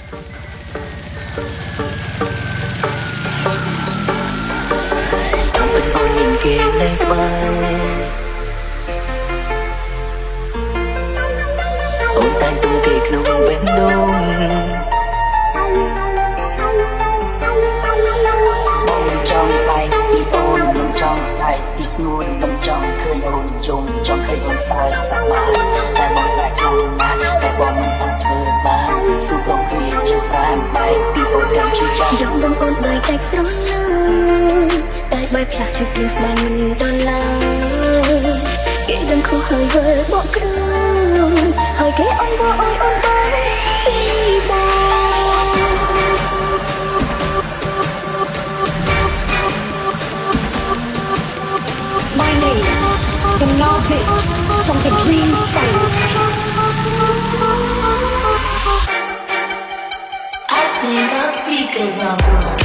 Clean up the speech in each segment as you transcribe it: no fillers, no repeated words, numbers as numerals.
เป็นคนยิงเกมในไว้អូនតែងទុំគេក្នុងបេះដូងបងមិនចង់បែកពីអូនមិនចង់បែកពីស្ងួនមិនចង់ឃើញអូនយំចង់ឃើញអូនសើចសប្បាយតែបងស្នេហ៍ខ្លាំងណាស់តែបងមិនអាចធ្វើបានស៊ូកងគ្នាចាំបានបែកពីអូនទាំងជាចាំយំដងអូនបែកតែស្រណោតែបែកផ្លាស់ជិះពីស្មានមិនដល់ឡើយគេដឹងខុសហើយវើបកគ្រងហើយគេអន់បអូនអូនបែកពីបង My name, the Nobit from the Dream Site. I think our speakers are wrong.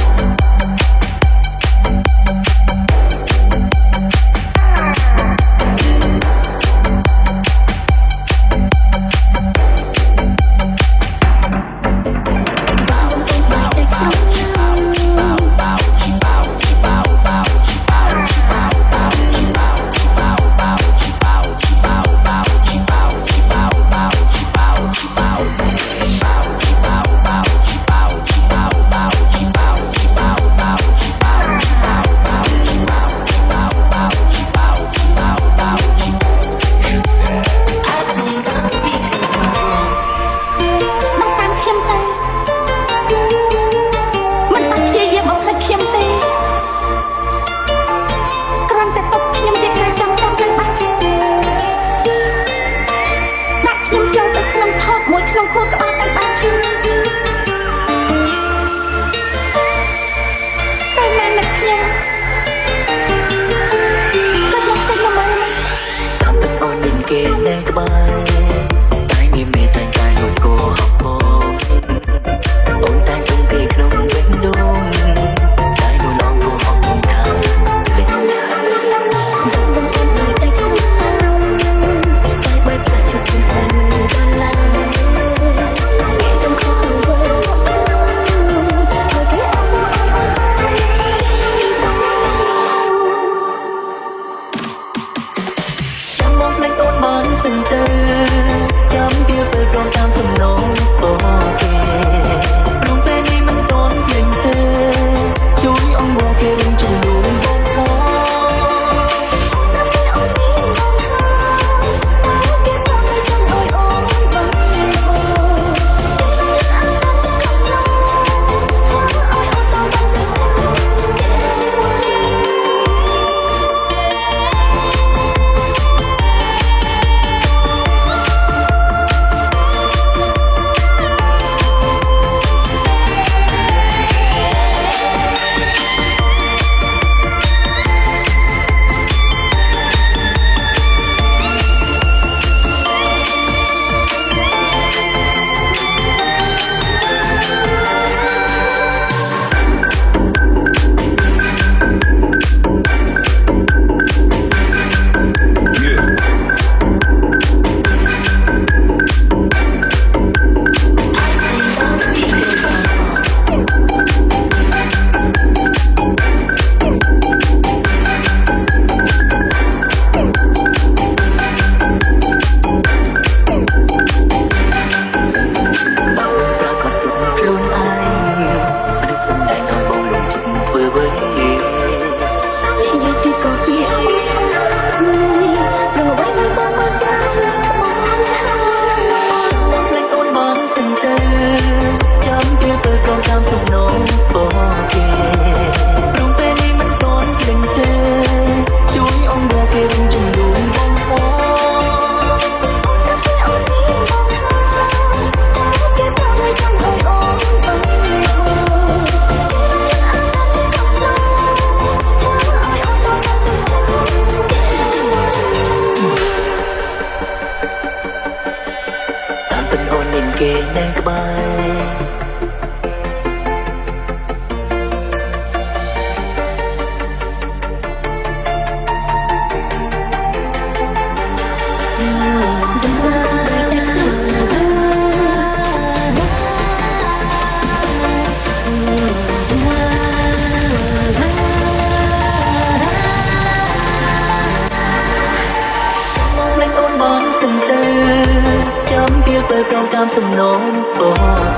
អូនអូ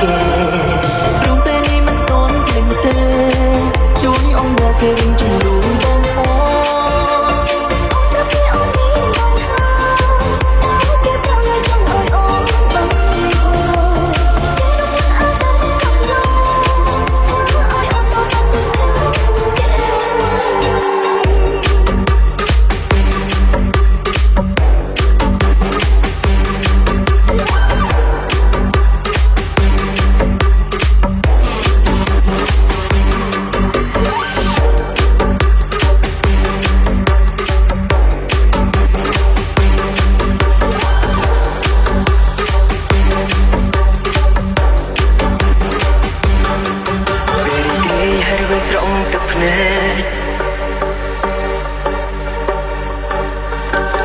គេព្រមពេលនេះមិនតន់ឃើញទេជួយអង្គរគេវិញជំនួសបងអូ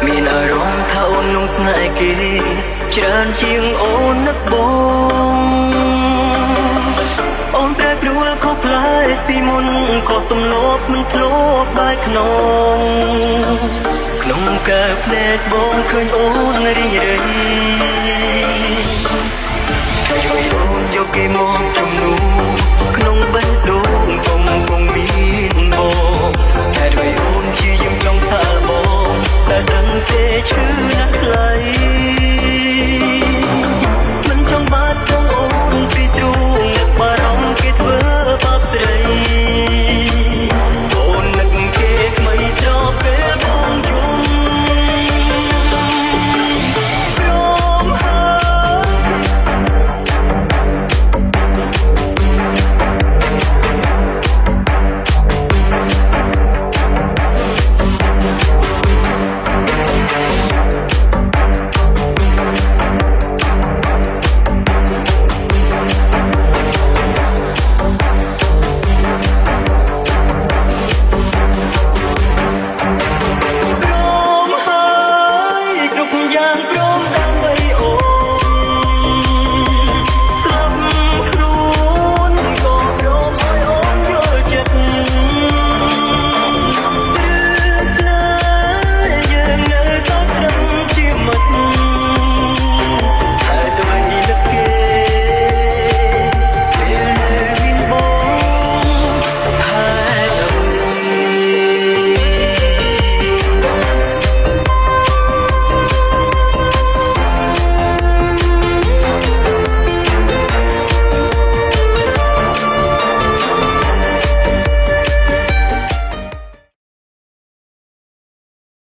មានអារម្មណ៍ថាអូននឹងស្នេហ៍គេច្រើនជាងអូននឹកបងអូនប្រែប្រួលខុសប្លែកពីមុនខុសទំលាប់មិនធ្លាប់បែកខ្នងក្នុងកើភ្នែកបងឃើញអូនរីករាយអូនយកគេមកជំនួសក្នុងបេះដូងកំពុងមានបងតែដោយអូនជាយើងចង់សាកបងតែដឹងទេឈឺណាស់